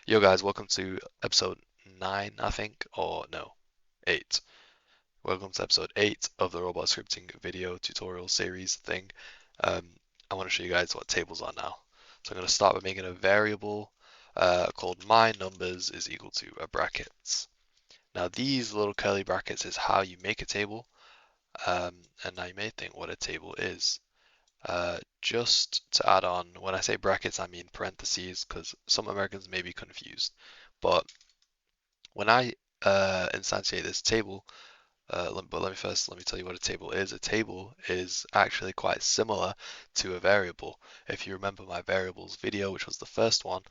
Yo guys, welcome to episode 9, I think, or no, 8. Welcome to episode 8 of the Roblox Scripting video tutorial series thing. I want to show you guys what tables are now. So I'm going to start by making a variable called my numbers is equal to a brackets. Now these little curly brackets is how you make a table, and now you may think what a table is. Just to add on, when I say brackets, I mean parentheses, because some Americans may be confused. But when I instantiate this table, but let me tell you what a table is. A table is actually quite similar to a variable. If you remember my variables video, which was the first one,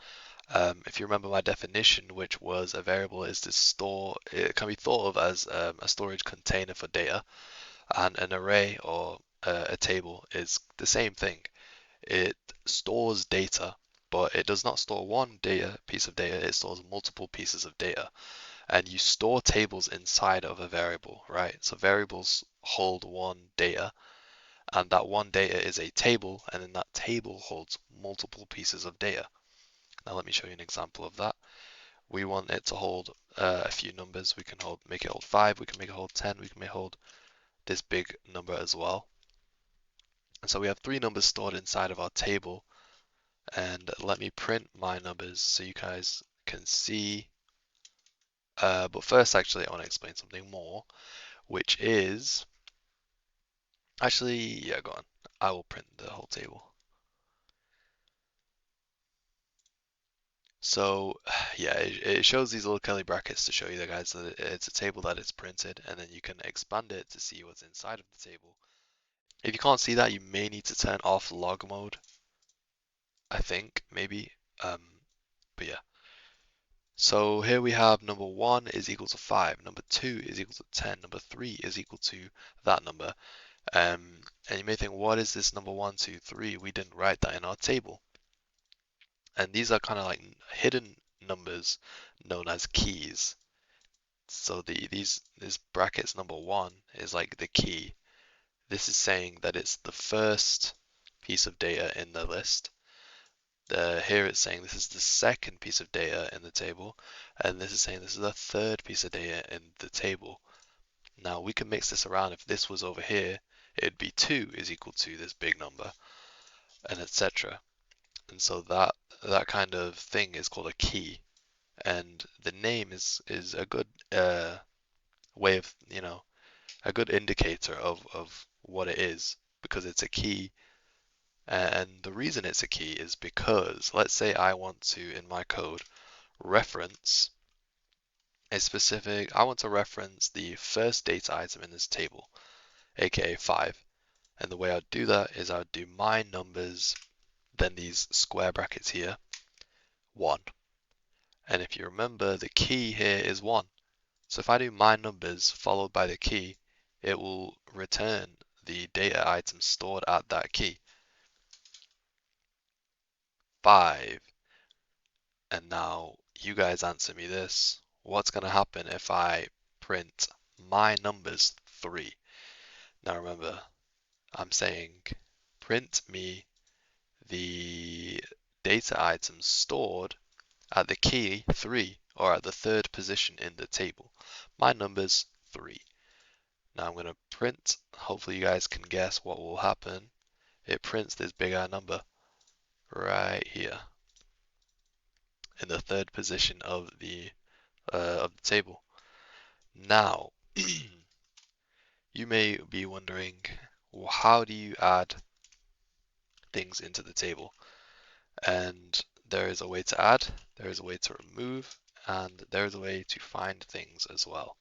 if you remember my definition, which was a variable is to store, it can be thought of as a storage container for data, and an array or a table is the same thing. It stores data, but it does not store one piece of data, it stores multiple pieces of data. And you store tables inside of a variable, right? So variables hold one data, and that one data is a table, and then that table holds multiple pieces of data. Now let me show you an example of that. We want it to hold a few numbers. We can make it hold 5, we can make it hold 10, we can make it hold this big number as well. And so we have 3 numbers stored inside of our table, and let me print my numbers so you guys can see. But first, actually, I want to explain something more, which is actually, yeah, go on. I will print the whole table. So, yeah, it shows these little curly brackets to show you, guys, that it's a table that is printed, and then you can expand it to see what's inside of the table. If you can't see that, you may need to turn off log mode, I think, maybe. Um, but yeah. So here we have number 1 is equal to 5, number 2 is equal to 10, number 3 is equal to that number. And you may think, what is this number 1, 2, 3? We didn't write that in our table. And these are kind of like hidden numbers known as keys. So this brackets number 1 is like the key. This is saying that it's the first piece of data in the list. Here it's saying this is the second piece of data in the table, and this is saying this is the third piece of data in the table. Now we can mix this around. If this was over here, it'd be 2 is equal to this big number, and etc. And so that kind of thing is called a key, and the name is a good way of, a good indicator of what it is, because it's a key. And the reason it's a key is because, let's say I want to, in my code, reference I want to reference the first data item in this table, aka 5. And the way I'd do that is I'd do my numbers, then these square brackets here, 1. And if you remember, the key here is 1. So if I do my numbers followed by the key, it will return the data item stored at that key. 5. And now you guys answer me this. What's going to happen if I print my numbers 3? Now remember, I'm saying print me the data items stored at the key 3, or at the third position in the table. My number's 3. Now I'm going to print, hopefully you guys can guess what will happen. It prints this big number right here in the third position of the table. Now, you may be wondering, well, how do you add things into the table? And there is a way to add, there is a way to remove, and there is a way to find things as well.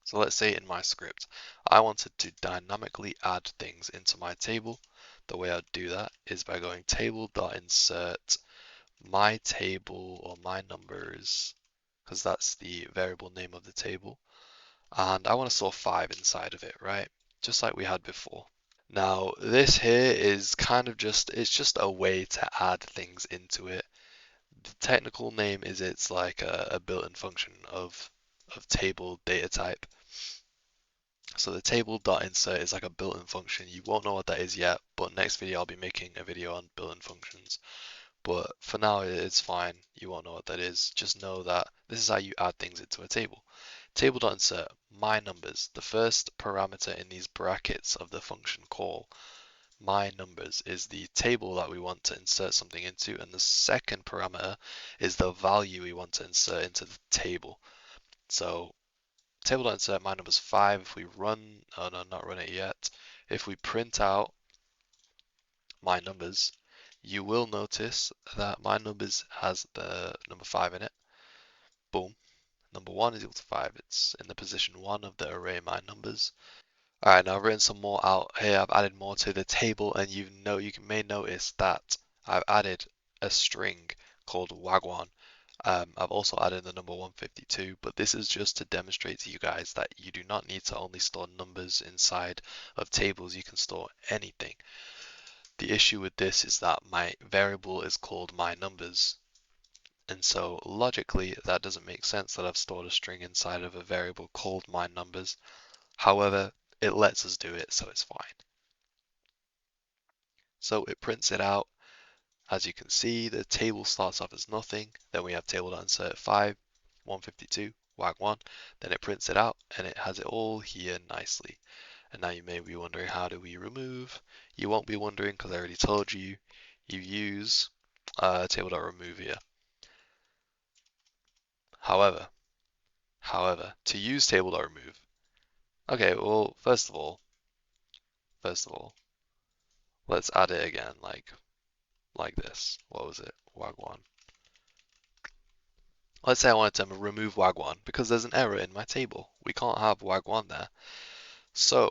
So let's say in my script, I wanted to dynamically add things into my table. The way I'd do that is by going table.insert my table or my numbers, because that's the variable name of the table. And I want to store 5 inside of it, right? Just like we had before. Now, this here is kind of it's just a way to add things into it. The technical name is it's like a built-in function of table data type. So the table.insert is like a built-in function. You won't know what that is yet, but next video I'll be making a video on built-in functions. but for now it's fine. You won't know what that is. Just know that this is how you add things into a table. Table.insert my numbers. The first parameter in these brackets of the function call my numbers is the table that we want to insert something into, and the second parameter is the value we want to insert into the table. So table.insert my numbers 5. If we run, oh no, not run it yet. If we print out my numbers, you will notice that my numbers has the number 5 in it. Boom. Number 1 is equal to 5. It's in the position 1 of the array my numbers. Alright, now I've written some more out here. I've added more to the table, and you may notice that I've added a string called wagwan. I've also added the number 152, but this is just to demonstrate to you guys that you do not need to only store numbers inside of tables. You can store anything. The issue with this is that my variable is called my numbers, and so logically that doesn't make sense that I've stored a string inside of a variable called my numbers. However, it lets us do it, so it's fine. So it prints it out. As you can see, the table starts off as nothing. Then we have table.insert 5, 152, wag1. Then it prints it out, and it has it all here nicely. And now you may be wondering, how do we remove? You won't be wondering because I already told you. You use table.remove here. However, to use table.remove, okay, well, first of all, let's add it again, like this. What was it? Wag1. Let's say I wanted to remove wag1 because there's an error in my table. We can't have wag1 there. So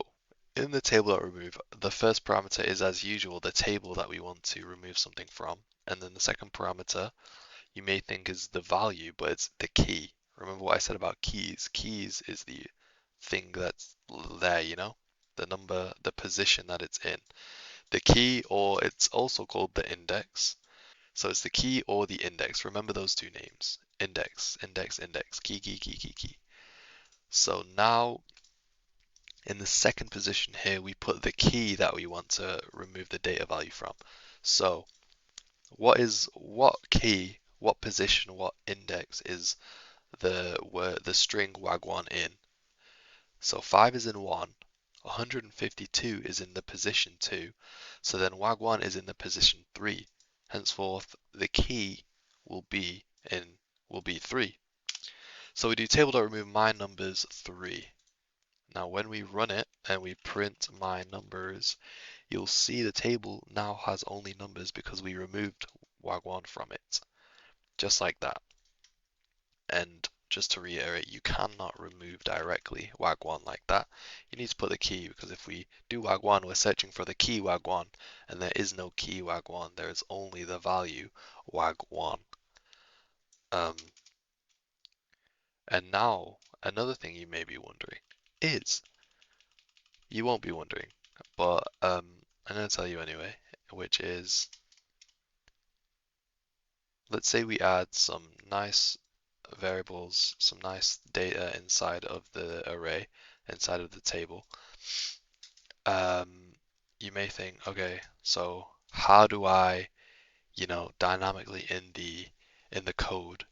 in the table.remove, the first parameter is, as usual, the table that we want to remove something from. And then the second parameter you may think is the value, but it's the key. Remember what I said about keys? Keys is the thing that's there, the number, the position that it's in. The key, or it's also called the index. So it's the key or the index. Remember those two names. Index, index, index, key, key, key, key, key. So now in the second position here, we put the key that we want to remove the data value from. So what key, what position, what index is the string wag1 in? So 5 is in 1, 152 is in the position 2, so then wag1 is in the position 3. Henceforth, the key will be 3. So we do table.remove my numbers 3. Now when we run it and we print my numbers, you'll see the table now has only numbers because we removed wag1 from it. Just like that. And just to reiterate, you cannot remove directly wag1 like that. You need to put the key, because if we do wag1, we're searching for the key wag1, and there is no key wag1, there is only the value wag1. And now, another thing you may be wondering is, you won't be wondering, but I'm going to tell you anyway, which is, let's say we add some nice variables, some nice data inside of the array, inside of the table. You may think, okay, so how do I, dynamically in the code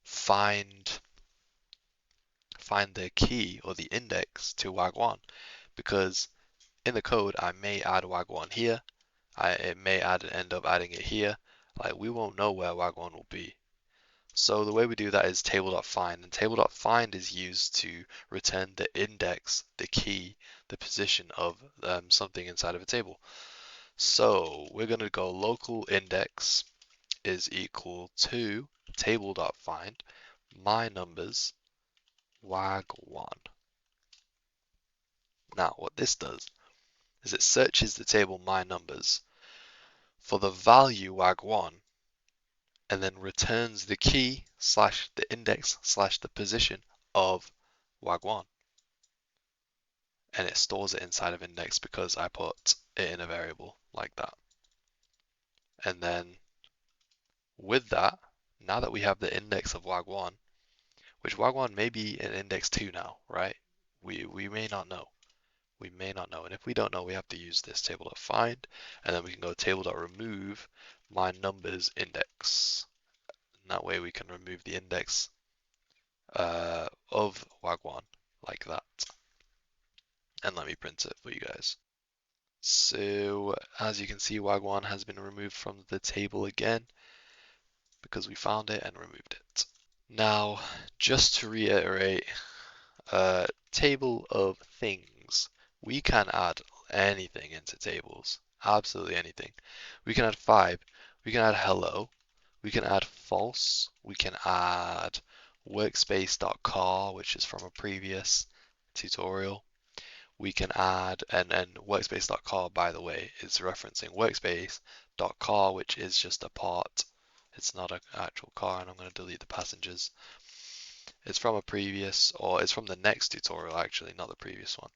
find the key or the index to wag1? Because in the code I may add wag1 here, it may end up adding it here. Like, we won't know where wag1 will be. So the way we do that is table.find, and table.find is used to return the index, the key, the position of something inside of a table. So we're going to go local index is equal to table.find my numbers wag1. Now what this does is it searches the table my numbers for the value wag1 and then returns the key slash the index slash the position of wag1, and it stores it inside of index because I put it in a variable like that. And then with that, now that we have the index of wag1, which wag1 may be an index 2 now, right? We may not know. We may not know. And if we don't know, we have to use this table.find, and then we can go table.remove my numbers index. And that way we can remove the index of Wagwan like that. And let me print it for you guys. So as you can see, Wagwan has been removed from the table again because we found it and removed it. Now, just to reiterate, table of things. We can add anything into tables, absolutely anything. We can add 5, we can add hello, we can add false, we can add workspace.car, which is from a previous tutorial. We can add, and workspace.car, by the way, is referencing workspace.car, which is just a part. It's not an actual car, and I'm going to delete the passengers. It's from a previous, or it's from the next tutorial actually, not the previous one.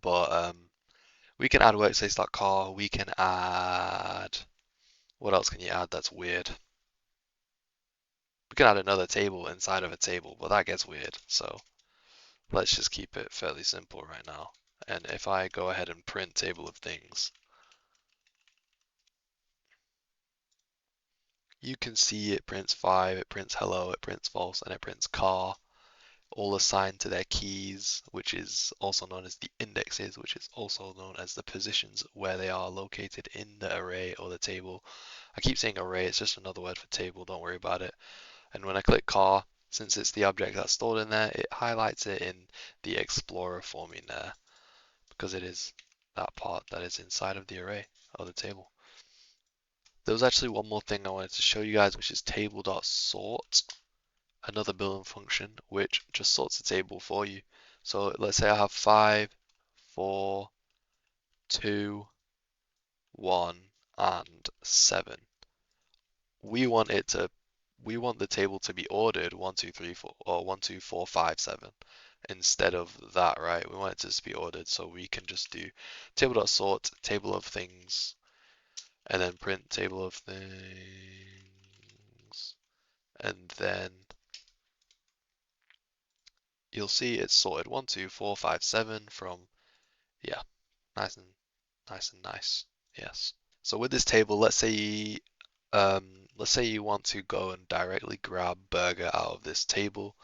But we can add workspace.car, we can add, what else can you add that's weird? We can add another table inside of a table, but that gets weird. So let's just keep it fairly simple right now. And if I go ahead and print table of things, you can see it prints 5, it prints hello, it prints false, and it prints car, all assigned to their keys, which is also known as the indexes, which is also known as the positions where they are located in the array or the table. I keep saying array, it's just another word for table, don't worry about it. And when I click car, since it's the object that's stored in there, it highlights it in the Explorer for me there, because it is that part that is inside of the array or the table. There was actually one more thing I wanted to show you guys, which is table.sort. Another built-in function which just sorts the table for you. So let's say I have 5, 4, 2, 1, and 7. We want the table to be ordered 1, 2, 3, 4, or 1, 2, 4, 5, 7 instead of that, right? We want it to just be ordered, so we can just do table.sort, table of things, and then print table of things, and then you'll see it's sorted 1, 2, 4, 5, 7 from, yeah, nice and nice. Yes. So with this table, let's say you want to go and directly grab burger out of this table.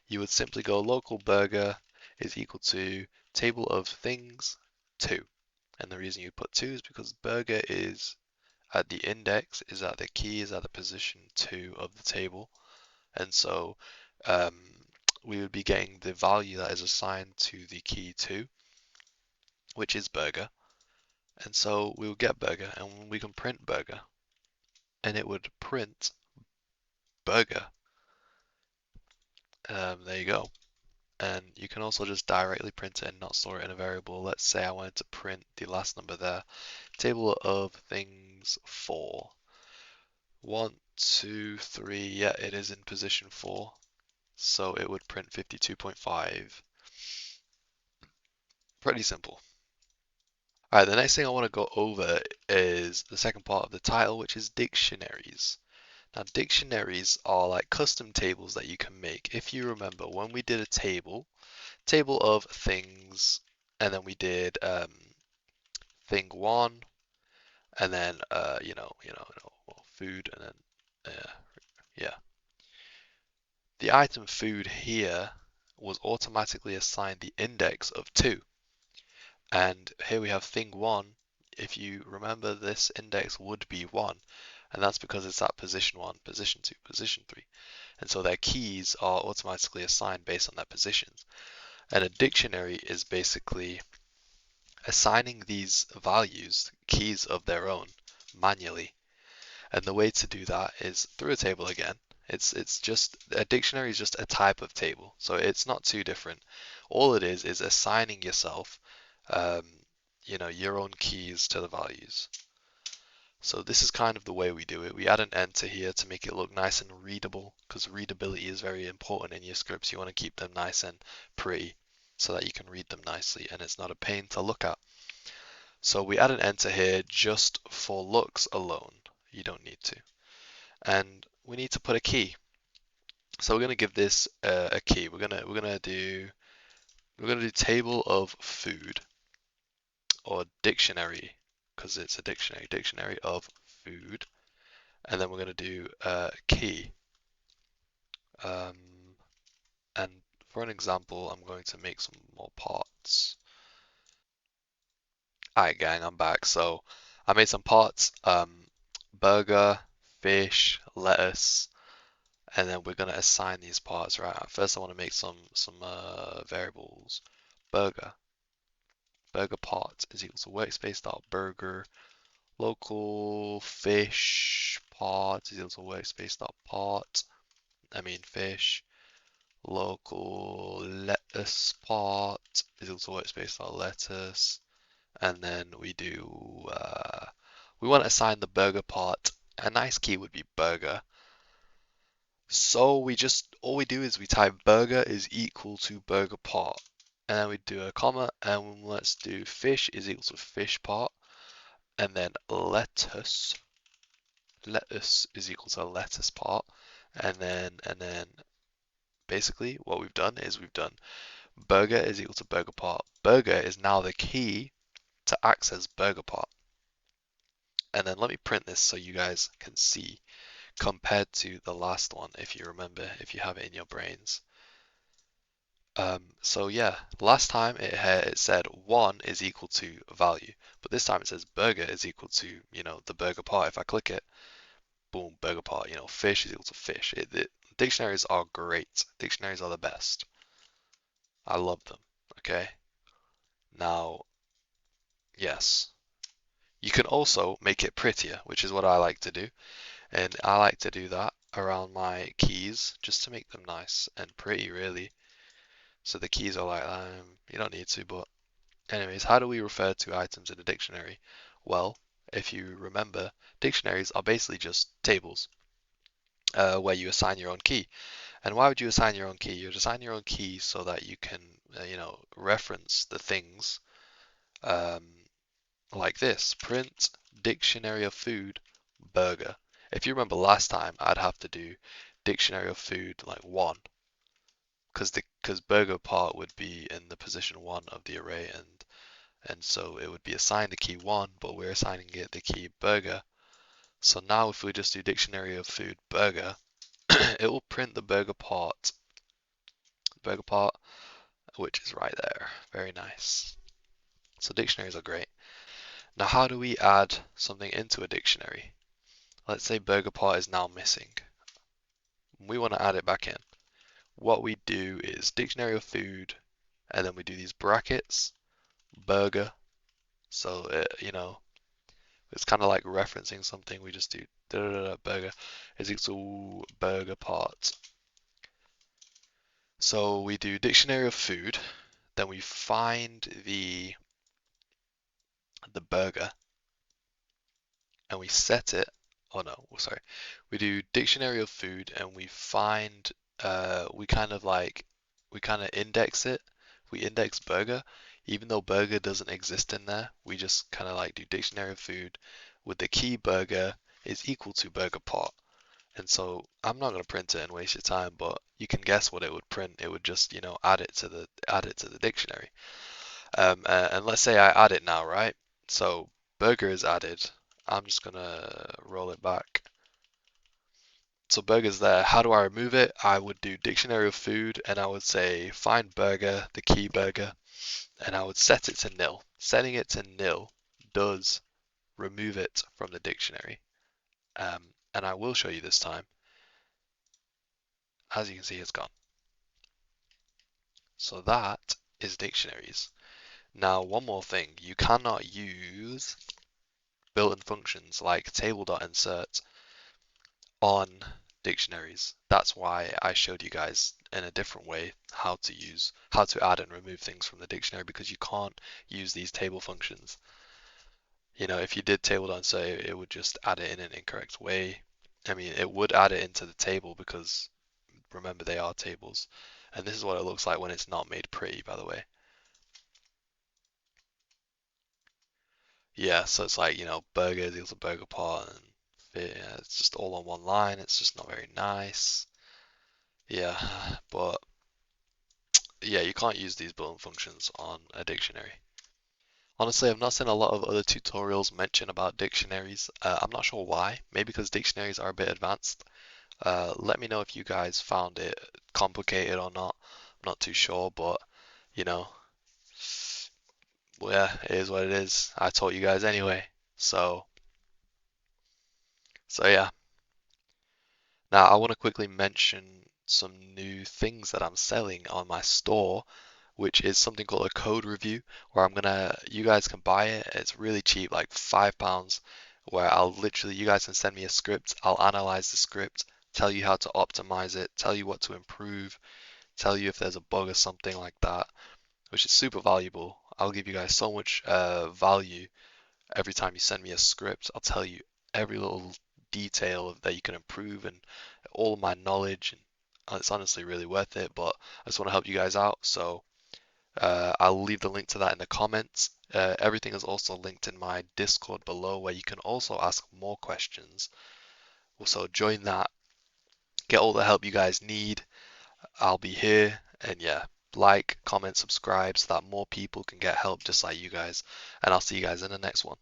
You would simply go local burger is equal to table of things 2. And the reason you put 2 is because burger is at the index, is at the key, is at the position 2 of the table. And so um, we would be getting the value that is assigned to the key 2, which is burger. And so we will get burger and we can print burger and it would print burger. There you go. And you can also just directly print it and not store it in a variable. Let's say I wanted to print the last number there. Table of things 4. 1, 2, 3. Yeah, it is in position 4. So it would print 52.5. Pretty simple. Alright, the next thing I want to go over is the second part of the title, which is dictionaries. Now, dictionaries are like custom tables that you can make. If you remember, when we did a table of things, and then we did thing 1, and then well, food, and then yeah, the item food here was automatically assigned the index of 2. And here we have thing 1. If you remember, this index would be 1, and that's because it's at position 1, position 2, position 3. And so their keys are automatically assigned based on their positions. And a dictionary is basically assigning these values keys of their own manually. And the way to do that is through a table again. It's just a dictionary is just a type of table, so it's not too different. All it is assigning yourself, um, your own keys to the values. So this is kind of the way we do it. We add an enter here to make it look nice and readable, because readability is very important in your scripts. You want to keep them nice and pretty so that you can read them nicely and it's not a pain to look at. So we add an enter here just for looks alone. You don't need to. And we need to put a key. So we're going to give this a key. We're gonna we're gonna do table of food or dictionary because it's a dictionary of food, and then we're gonna do key. Um, and for an example, I'm going to make some more parts. Alright, gang, I'm back. So I made some parts. Burger, fish, lettuce, and then we're gonna assign these parts, right? First, I want to make some variables. Burger, burger part is equal to workspace dot burger. Local fish part is equal to workspace dot part. I mean fish. Local lettuce part is equal to workspace dot lettuce. And then we want to assign the burger part. A nice key would be burger. So all we do is we type burger is equal to burger part. And then we do a comma and let's do fish is equal to fish part. And then lettuce is equal to lettuce part. And then basically what we've done is we've done burger is equal to burger part. Burger is now the key to access burger part. And then let me print this so you guys can see compared to the last one, if you remember, if you have it in your brains. So yeah, last time it said 1 is equal to value, but this time it says burger is equal to, the burger part. If I click it, boom, burger part, fish is equal to fish. Dictionaries are great. Dictionaries are the best. I love them, okay? Now, yes, you can also make it prettier, which is what I like to do. And I like to do that around my keys just to make them nice and pretty, really. So the keys are like, you don't need to, but anyways, how do we refer to items in a dictionary? Well, if you remember, dictionaries are basically just tables where you assign your own key. And why would you assign your own key? You'd assign your own key so that you can, reference the things um, like this. Print dictionary of food, burger. If you remember last time, I'd have to do dictionary of food like 1 because burger part would be in the position 1 of the array and so it would be assigned the key 1, but we're assigning it the key burger. So now if we just do dictionary of food burger, it will print the burger part, which is right there. Very nice. So dictionaries are great. Now how do we add something into a dictionary? Let's say burger part is now missing. We want to add it back in. What we do is dictionary of food, and then we do these brackets, burger. So, it's kind of like referencing something. We just do da da da burger is equal to burger part. So we do dictionary of food, then we find the burger and we set it. Oh no, sorry. We do dictionary of food and we find we kind of index it. We index burger, even though burger doesn't exist in there. We just kind of like do dictionary of food with the key burger is equal to burger pot. And so I'm not going to print it and waste your time, but you can guess what it would print. It would just, add it to the dictionary. And let's say I add it now, right? So burger is added. I'm just gonna roll it back. So burger's there. How do I remove it? I would do dictionary of food and I would say find burger, the key burger, and I would set it to nil. Setting it to nil does remove it from the dictionary. And I will show you this time. As you can see, it's gone. So that is dictionaries. Now, one more thing. You cannot use built-in functions like table.insert on dictionaries. That's why I showed you guys in a different way how to add and remove things from the dictionary because you can't use these table functions. If you did table.insert, it would just add it in an incorrect way. I mean, it would add it into the table because remember they are tables. And this is what it looks like when it's not made pretty, by the way. Yeah, so it's like, burger is equal to burger part and yeah, it's just all on one line. It's just not very nice. Yeah, but yeah, you can't use these button functions on a dictionary. Honestly, I've not seen a lot of other tutorials mention about dictionaries. I'm not sure why. Maybe because dictionaries are a bit advanced. Let me know if you guys found it complicated or not. I'm not too sure, but you know, well, yeah, it is what it is. I taught you guys anyway. So, so yeah. Now I want to quickly mention some new things that I'm selling on my store, which is something called a code review, where you guys can buy it. It's really cheap, like £5, where you guys can send me a script. I'll analyze the script, tell you how to optimize it, tell you what to improve, tell you if there's a bug or something like that, which is super valuable. I'll give you guys so much value every time you send me a script. I'll tell you every little detail that you can improve and all of my knowledge. And it's honestly really worth it. But I just want to help you guys out. So I'll leave the link to that in the comments. Everything is also linked in my Discord below where you can also ask more questions. So join that, get all the help you guys need. I'll be here, and yeah, like, comment, subscribe so that more people can get help just like you guys. And I'll see you guys in the next one.